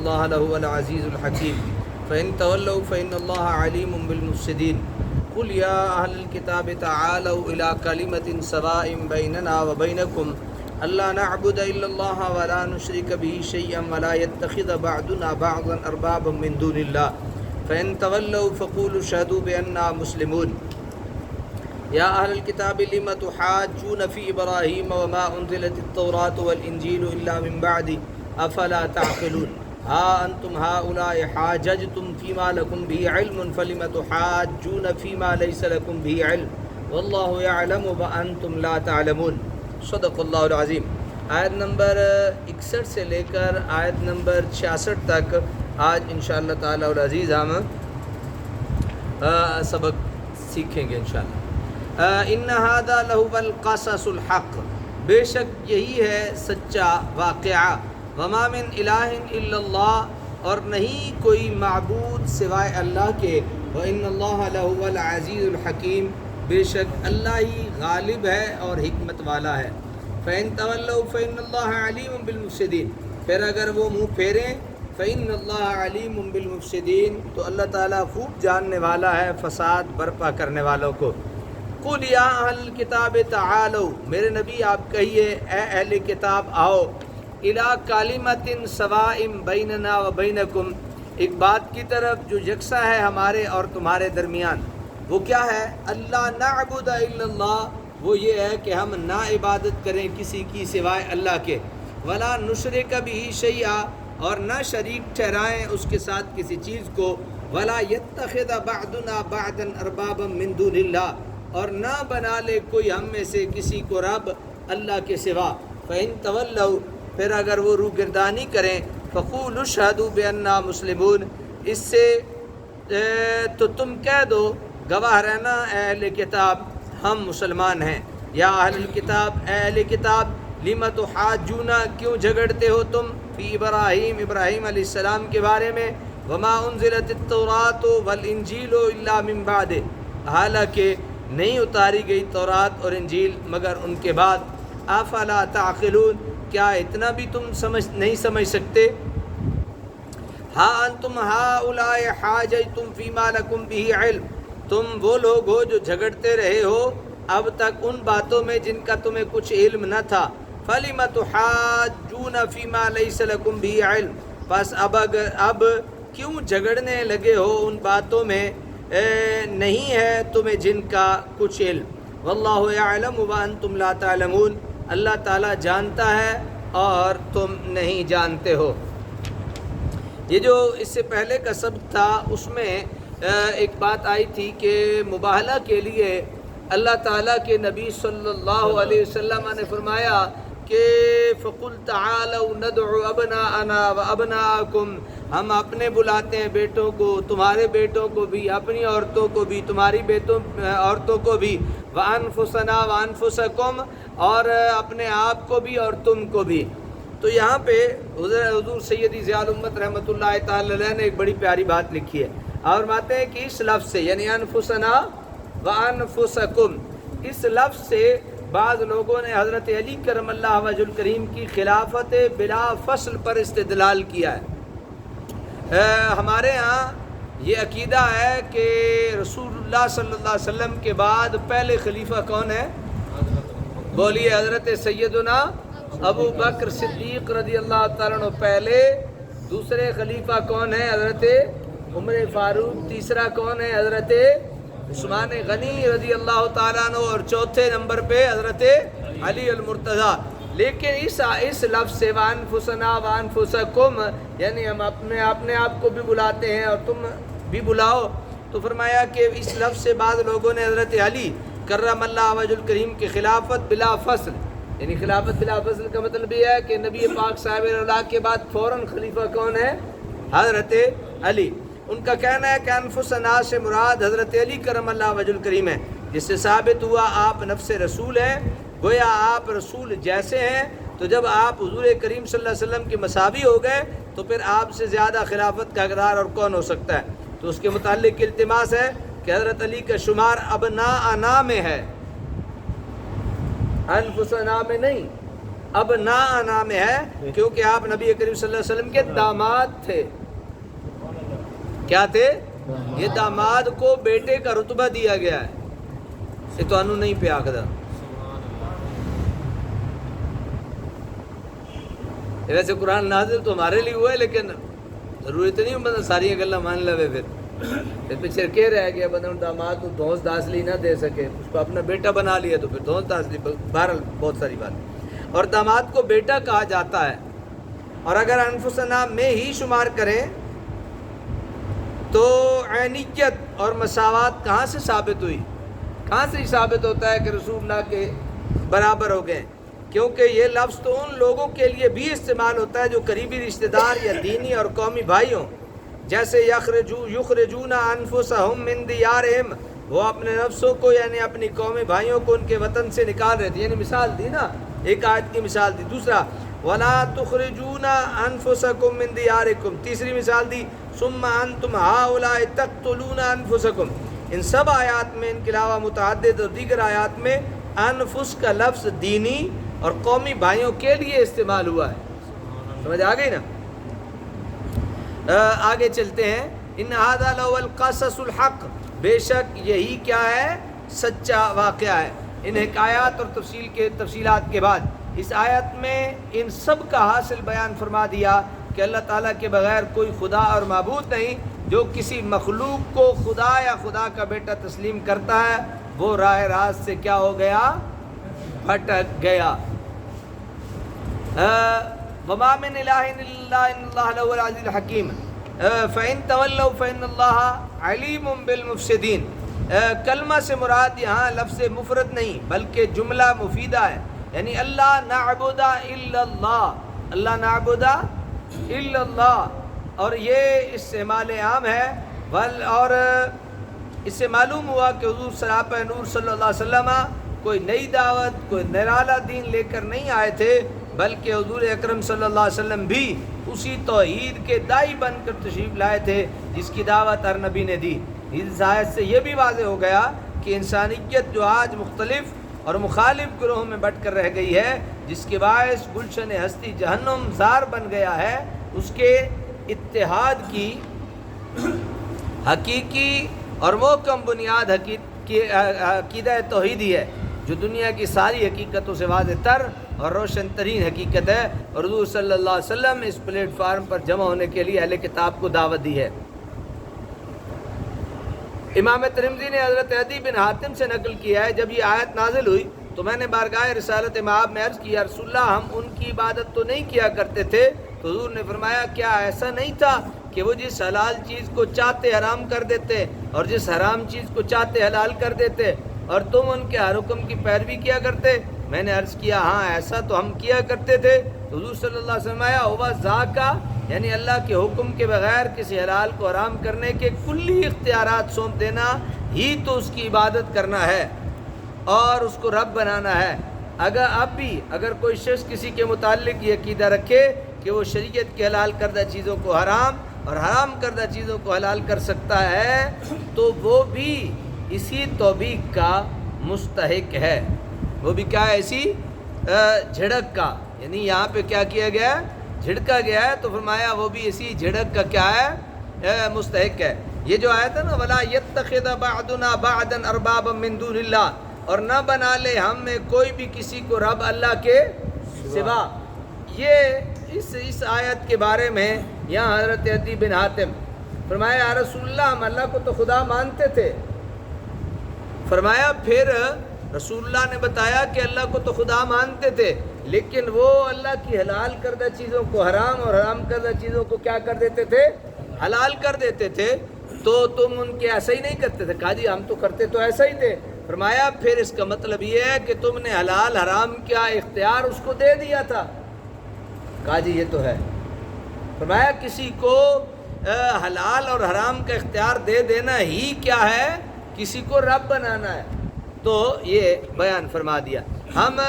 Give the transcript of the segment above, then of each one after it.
اللہ لہو العزیز الحکیم فإن تولوا فإن اللہ علیم بالمفسدین قل یا اہل الکتاب تعالوا الی کلمۃ سواء بیننا وبینکم اللہ نعبد الا اللہ ولا نشرک به شیئا ولا يتخذ بعضنا بعضا اربابا من دون اللہ فإن تولوا فقولوا اشهدوا بأننا مسلمون یا اہل الکتاب لم تحاجون فی ابراہیم وما انزلت التوراۃ والانجیل الا من بعد افلا تعقلون ہا انتم ہؤلاء حاججتم فیما لکم به علم فلم تحاجون فیما لیس لکم به علم واللہ یعلم وانتم لا تعلمون صدق اللہ العظیم۔ آیت نمبر 61 سے لے کر آیت نمبر 66 تک آج انشاءاللہ تعالی العزیز ہم سبق سیکھیں گے انشاءاللہ۔ ان ھذا لہو القصص الحق، بے شک یہی ہے سچا واقعہ، وما من الہ الا اللہ، اور نہیں کوئی معبود سوائے اللہ کے، وان اللہ لہو العزیز الحکیم، بے شک اللہ ہی غالب ہے اور حکمت والا ہے۔ فإن تولوا فإن اللہ علیم بالمفسدین، پھر اگر وہ منہ پھیریں فإن اللہ علیم بالمفسدین، تو اللہ تعالیٰ خوب جاننے والا ہے فساد برپا کرنے والوں کو۔ قل یا اہل کتاب تعالوا، میرے نبی آپ کہیے اے اہل کتاب آؤ، الی کلمۃ سواء بیننا و بینکم، ایک بات کی طرف جو یکساں ہے ہمارے اور تمہارے درمیان۔ وہ کیا ہے؟ اللہ نعبد الا اللہ، وہ یہ ہے کہ ہم نہ عبادت کریں کسی کی سوائے اللہ کے، ولا نشرک بہ شیئا، اور نہ شریک ٹھہرائیں اس کے ساتھ کسی چیز کو، ولا یتخذ بعضنا بعضا اربابا من دون اللہ، اور نہ بنا لے کوئی ہم میں سے کسی کو رب اللہ کے سوا۔ فإن تولوا، پھر اگر وہ روگردانی کریں، فقولوا اشہدوا بأننا مسلمون، اس سے تو تم کہہ دو گواہ رہنا اے اہل کتاب ہم مسلمان ہیں۔ یا اہل الکتاب، اے اہل کتاب، لم تحاجون، کیوں جھگڑتے ہو تم، فی ابراہیم، ابراہیم علیہ السلام کے بارے میں، وما انزلت التوراۃ والانجیل الا من بعد، حالانکہ نہیں اتاری گئی تورات اور انجیل مگر ان کے بعد، افلا تعقلون، کیا اتنا بھی تم نہیں سمجھ سکتے؟ ہا انتم ہؤلاء حاججتم فیما لکم بہ علم، تم وہ لوگ ہو جو جھگڑتے رہے ہو اب تک ان باتوں میں جن کا تمہیں کچھ علم نہ تھا، فلم تحاجون فیما لیس لکم بہ علم، بس اب کیوں جھگڑنے لگے ہو ان باتوں میں نہیں ہے تمہیں جن کا کچھ علم، واللہ یعلم وانتم لا تعلمون، اللہ تعالیٰ جانتا ہے اور تم نہیں جانتے ہو۔ یہ جو اس سے پہلے کا سبق تھا اس میں ایک بات آئی تھی کہ مباہلہ کے لیے اللہ تعالیٰ کے نبی صلی اللہ علیہ وسلم نے فرمایا کہ فَقُلْ تَعَالَوْا نَدْعُ أَبْنَاءَنَا وَأَبْنَاءَكُمْ، ہم اپنے بلاتے ہیں بیٹوں کو، تمہارے بیٹوں کو بھی، اپنی عورتوں کو بھی، تمہاری عورتوں کو بھی، وَأَنفُسَنَا وَأَنفُسَكُمْ، اور اپنے آپ کو بھی اور تم کو بھی۔ تو یہاں پہ حضور سیدی ضیاء الامت رحمۃ اللہ تعالی علیہ نے ایک بڑی پیاری بات لکھی ہے، اور فرماتے ہیں کہ اس لفظ سے، یعنی انفسنا وانفسکم، اس لفظ سے بعض لوگوں نے حضرت علی کرم اللہ وجہ الکریم کی خلافت بلا فصل پر استدلال کیا ہے۔ ہمارے ہاں یہ عقیدہ ہے کہ رسول اللہ صلی اللہ علیہ وسلم کے بعد پہلے خلیفہ کون ہے؟ بولیے، حضرت سیدنا ابو بکر صدیق رضی اللہ تعالیٰ عنہ پہلے، دوسرے خلیفہ کون ہے؟ حضرت عمر فاروق، تیسرا کون ہے؟ حضرت عثمان غنی رضی اللہ تعالیٰ عنہ، اور چوتھے نمبر پہ حضرت علی المرتضیٰ۔ لیکن اس لفظ سے وانفسنا وانفسکم، یعنی ہم اپنے آپ کو بھی بلاتے ہیں اور تم بھی بلاؤ، تو فرمایا کہ اس لفظ سے بعض لوگوں نے حضرت علی کرم اللہ وجہ الکریم کی خلافت بلا فصل، یعنی خلافت بلا فصل کا مطلب یہ ہے کہ نبی پاک صاحب اللہ کے بعد فوراً خلیفہ کون ہے؟ حضرت علی۔ ان کا کہنا ہے کہ انفسنا سے مراد حضرت علی کرم اللہ وجہ الکریم ہے، جس سے ثابت ہوا آپ نفس رسول ہیں، گویا آپ رسول جیسے ہیں، تو جب آپ حضور کریم صلی اللہ علیہ وسلم کے مساوی ہو گئے تو پھر آپ سے زیادہ خلافت کا حقدار اور کون ہو سکتا ہے؟ تو اس کے متعلق التماس ہے کہ حضرت علی کا شمار ابناءنا میں ہے، انفسنا میں نہیں۔ اب نا آنا میں ہے کیونکہ آپ نبی کریم صلی اللہ علیہ وسلم کے داماد تھے. کیا تھے؟ یہ داماد کو بیٹے کا رتبہ دیا گیا ہے. یہ تو انہوں نہیں پہ آخدہ. ویسے قرآن نازل تو ہمارے لیے ہوا ہے لیکن ضروری تو نہیں بندہ ساری گلیں مان لے. پھر پیچھے کہہ رہا کہ بندہ داماد کو دھونس داسلی نہ دے سکے, اس کو اپنا بیٹا بنا لیا تو پھر دھونس داسلی. بہرحال بہت ساری بات. اور داماد کو بیٹا کہا جاتا ہے. اور اگر انفسنا میں ہی شمار کریں تو عینیت اور مساوات کہاں سے ثابت ہوئی؟ کہاں سے ثابت ہوتا ہے کہ رسول اللہ کے برابر ہو گئے؟ کیونکہ یہ لفظ تو ان لوگوں کے لیے بھی استعمال ہوتا ہے جو قریبی رشتہ دار یا دینی اور قومی بھائی ہوں. جیسے یخرجون انفسہم من دیارہم, وہ اپنے نفسوں کو یعنی اپنی قومی بھائیوں کو ان کے وطن سے نکال رہے تھے. یعنی مثال دی نا, ایک آیت کی مثال دی. دوسرا وَلَا تُخْرِجُونَ أَنفُسَكُم مِّن دِيَارِكُمْ, تیسری مثال دی ثُمَّ أَنتُمْ هَؤُلَاءِ تَقْتُلُونَ أَنفُسَكُم. ان سب آیات میں, ان کے علاوہ متعدد اور دیگر آیات میں انفس کا لفظ دینی اور قومی بھائیوں کے لیے استعمال ہوا ہے. سمجھ آ گئی نا؟ آگے چلتے ہیں. ان هذا لهو القصص الحق, بے شک یہی کیا ہے؟ سچا واقعہ ہے. ان حکایات اور تفصیلات کے بعد اس آیت میں ان سب کا حاصل بیان فرما دیا کہ اللہ تعالیٰ کے بغیر کوئی خدا اور معبود نہیں. جو کسی مخلوق کو خدا یا خدا کا بیٹا تسلیم کرتا ہے وہ راہ راست سے کیا ہو گیا؟ بھٹک گیا. وما من الہ الا اللہ ان اللہ لہو العزیز الحکیم. فإن تولوا فإن اللہ علیم بالمفسدین. کلمہ سے مراد یہاں لفظ مفرد نہیں بلکہ جملہ مفیدہ ہے. یعنی اللہ نعبد الا اللہ, اللہ نعبد الا اللہ. اور یہ استعمال عام ہے. اور اس سے معلوم ہوا کہ حضور سراپہ نور صلی اللہ علیہ وسلم کوئی نئی دعوت, کوئی نرالا دین لے کر نہیں آئے تھے, بلکہ حضور اکرم صلی اللہ علیہ وسلم بھی اسی توحید کے داعی بن کر تشریف لائے تھے جس کی دعوت ہر نبی نے دی. اس آیت سے یہ بھی واضح ہو گیا کہ انسانیت جو آج مختلف اور مخالف گروہوں میں بٹ کر رہ گئی ہے, جس کے باعث گلشن ہستی جہنم زار بن گیا ہے, اس کے اتحاد کی حقیقی اور محکم بنیاد عقیدہ توحیدی ہے جو دنیا کی ساری حقیقتوں سے واضح تر اور روشن ترین حقیقت ہے. اور حضور صلی اللہ علیہ وسلم اس پلیٹ فارم پر جمع ہونے کے لیے اہل کتاب کو دعوت دی ہے. امام ترمذی نے حضرت عدی بن حاتم سے نقل کیا ہے, جب یہ آیت نازل ہوئی تو میں نے بارگاہ رسالت مآب میں عرض کیا, رسول اللہ ہم ان کی عبادت تو نہیں کیا کرتے تھے. تو حضور نے فرمایا کیا ایسا نہیں تھا کہ وہ جس حلال چیز کو چاہتے حرام کر دیتے اور جس حرام چیز کو چاہتے حلال کر دیتے اور تم ان کے ہر حکم کی پیروی کیا کرتے؟ میں نے عرض کیا ہاں ایسا تو ہم کیا کرتے تھے. تو حضور صلی اللہ علیہ وسلم ہوا ذاکا, یعنی اللہ کے حکم کے بغیر کسی حلال کو حرام کرنے کے کلی اختیارات سونپ دینا ہی تو اس کی عبادت کرنا ہے اور اس کو رب بنانا ہے. اگر کوئی شخص کسی کے متعلق یہ عقیدہ رکھے کہ وہ شریعت کے حلال کردہ چیزوں کو حرام اور حرام کردہ چیزوں کو حلال کر سکتا ہے تو وہ بھی اسی توبیق کا مستحق ہے. وہ بھی کیا ہے؟ اسی جھڑک کا. یعنی یہاں پہ کیا کیا گیا ہے؟ جھڑکا گیا ہے. تو فرمایا وہ بھی اسی جھڑک کا کیا ہے؟ مستحق ہے. یہ جو آیت ہے نا وَلَا يَتَّخِذَ بَعْضُنَا بَعْضًا أَرْبَابًا مِّن دُونِ اللَّهِ, اور نہ بنا لے ہم میں کوئی بھی کسی کو رب اللہ کے سوا. یہ اس آیت کے بارے میں یہاں حضرت عدی بن حاتم فرمایا یا رسول اللہ ہم اللہ کو تو خدا مانتے تھے. فرمایا پھر رسول اللہ نے بتایا کہ اللہ کو تو خدا مانتے تھے لیکن وہ اللہ کی حلال کردہ چیزوں کو حرام اور حرام کردہ چیزوں کو کیا کر دیتے تھے؟ حلال کر دیتے تھے. تو تم ان کے ایسا ہی نہیں کرتے تھے؟ کہا جی ہم تو کرتے تو ایسا ہی تھے. فرمایا پھر اس کا مطلب یہ ہے کہ تم نے حلال حرام کیا اختیار اس کو دے دیا تھا. کہا جی یہ تو ہے. فرمایا کسی کو حلال اور حرام کا اختیار دے دینا ہی کیا ہے؟ کسی کو رب بنانا ہے. تو یہ بیان فرما دیا. ہم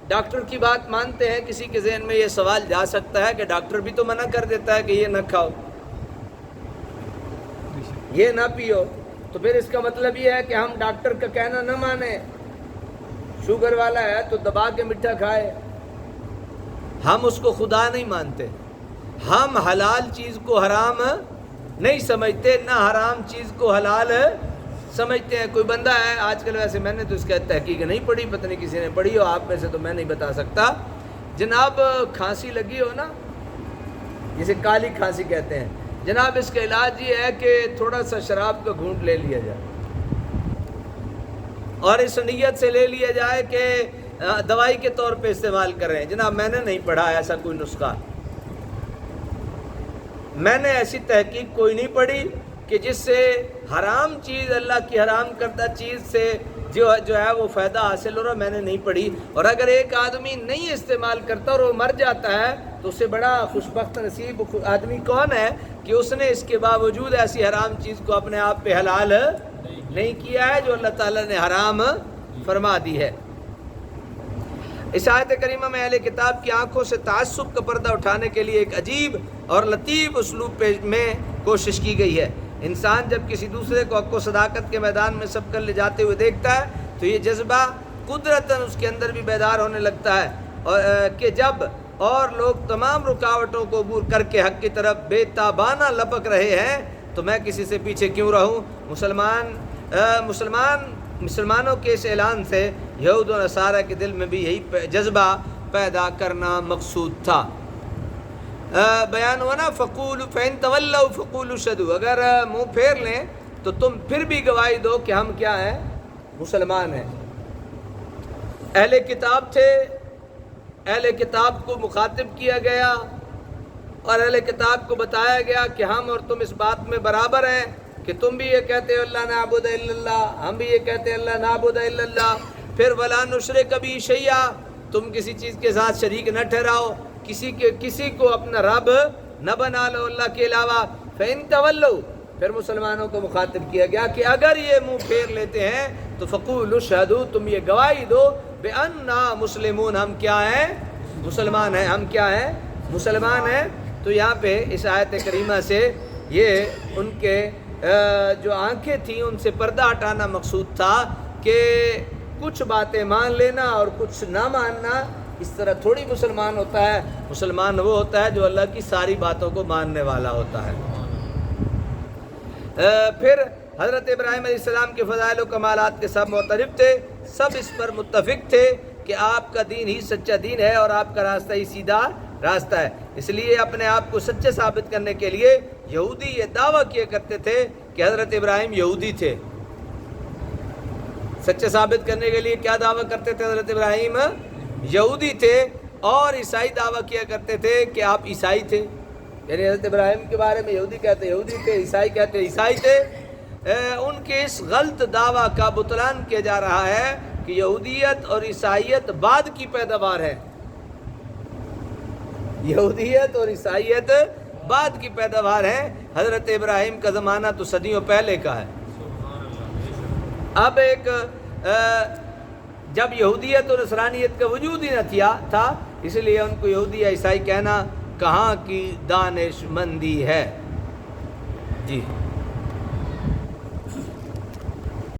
ڈاکٹر کی بات مانتے ہیں. کسی کے ذہن میں یہ سوال جا سکتا ہے کہ ڈاکٹر بھی تو منع کر دیتا ہے کہ یہ نہ کھاؤ, یہ نہ پیو, تو پھر اس کا مطلب یہ ہے کہ ہم ڈاکٹر کا کہنا نہ مانیں. شوگر والا ہے تو دبا کے میٹھا کھائے, ہم اس کو خدا نہیں مانتے، ہم حلال چیز کو حرام نہیں سمجھتے، نہ حرام چیز کو حلال سمجھتے ہیں۔ کوئی بندہ ہے آج کل، ویسے میں نے تو اس کا تحقیق نہیں پڑھی، پتہ نہیں کسی نے پڑھی ہو، آپ میں سے تو میں نہیں بتا سکتا۔ جناب کھانسی لگی ہو نا، جسے کالی کھانسی کہتے ہیں، جناب اس کا علاج یہ ہے کہ تھوڑا سا شراب کا گھونٹ لے لیا جائے، اور اس نیت سے لے لیا جائے کہ دوائی کے طور پہ استعمال کر رہے ہیں۔ جناب میں نے نہیں پڑھا ایسا کوئی نسخہ، میں نے ایسی تحقیق کوئی نہیں پڑھی کہ جس سے حرام چیز، اللہ کی حرام کردہ چیز سے جو ہے وہ فائدہ حاصل ہو رہا، میں نے نہیں پڑھی۔ اور اگر ایک آدمی نہیں استعمال کرتا اور وہ مر جاتا ہے تو اس سے بڑا خوشبخت نصیب آدمی کون ہے کہ اس نے اس کے باوجود ایسی حرام چیز کو اپنے آپ پہ حلال نہیں کیا ہے جو اللہ تعالیٰ نے حرام فرما دی ہے۔ اس آیت کریمہ میں اہل کتاب کی آنکھوں سے تعصب کا پردہ اٹھانے کے لیے ایک عجیب اور لطیف اسلوب میں کوشش کی گئی ہے۔ انسان جب کسی دوسرے کو حق و صداقت کے میدان میں سب کر لے جاتے ہوئے دیکھتا ہے تو یہ جذبہ قدرتاً اس کے اندر بھی بیدار ہونے لگتا ہے، اور کہ جب اور لوگ تمام رکاوٹوں کو عبور کر کے حق کی طرف بے تابانہ لپک رہے ہیں تو میں کسی سے پیچھے کیوں رہوں۔ مسلمانوں کے اس اعلان سے یہود و نصارہ کے دل میں بھی یہی جذبہ پیدا کرنا مقصود تھا۔ بیان ہوا نا، فَإِن تَوَلَّوْا فَقُولُوا اشْهَدُوا، اگر منہ پھیر لیں تو تم پھر بھی گواہی دو کہ ہم کیا ہیں، مسلمان ہیں۔ اہل کتاب تھے، اہل کتاب کو مخاطب کیا گیا اور اہل کتاب کو بتایا گیا کہ ہم اور تم اس بات میں برابر ہیں کہ تم بھی یہ کہتے ہو اللہ نعبد الا اللہ، ہم بھی یہ کہتے ہیں اللہ نعبد الا اللہ۔ پھر ولا نشرک بہ شیئا، تم کسی چیز کے ساتھ شریک نہ ٹھہراؤ، کسی کو اپنا رب نہ بنا لو اللہ کے علاوہ۔ فإن تولوا، پھر مسلمانوں کو مخاطب کیا گیا کہ اگر یہ منہ پھیر لیتے ہیں تو فقولوا اشہدوا، تم یہ گواہی دو بأننا مسلمون، ہم کیا ہیں، مسلمان ہیں، ہم کیا ہیں، مسلمان ہیں۔ تو یہاں پہ اس آیت کریمہ سے یہ ان کے جو آنکھیں تھیں ان سے پردہ ہٹانا مقصود تھا کہ کچھ باتیں مان لینا اور کچھ نہ ماننا اس طرح تھوڑی مسلمان ہوتا ہے۔ مسلمان وہ ہوتا ہے جو اللہ کی ساری باتوں کو ماننے والا ہوتا ہے۔ پھر حضرت ابراہیم علیہ السلام کے فضائل و کمالات کے سب معترف تھے، سب اس پر متفق تھے کہ آپ کا دین ہی سچا دین ہے اور آپ کا راستہ ہی سیدھا راستہ ہے۔ اس لیے اپنے آپ کو سچے ثابت کرنے کے لیے یہودی یہ دعویٰ کیا کرتے تھے کہ حضرت ابراہیم یہودی تھے۔ سچے ثابت کرنے کے لیے کیا دعویٰ کرتے تھے؟ حضرت ابراہیم یہودی تھے، اور عیسائی دعویٰ کیا کرتے تھے کہ آپ عیسائی تھے۔ یعنی حضرت ابراہیم کے بارے میں یہودی کہتے یہودی تھے، عیسائی کہتے عیسائی تھے۔ ان کے اس غلط دعویٰ کا بطلان کیا جا رہا ہے کہ یہودیت اور عیسائیت بعد کی پیداوار ہے، یہودیت اور عیسائیت بعد کی پیداوار ہے، حضرت ابراہیم کا زمانہ تو صدیوں پہلے کا ہے۔ اب ایک جب یہودیت اور نصرانیت کا وجود ہی نہ تھا، اس لیے ان کو یہودی یا عیسائی کہنا کہاں کی دانش مندی ہے۔ جی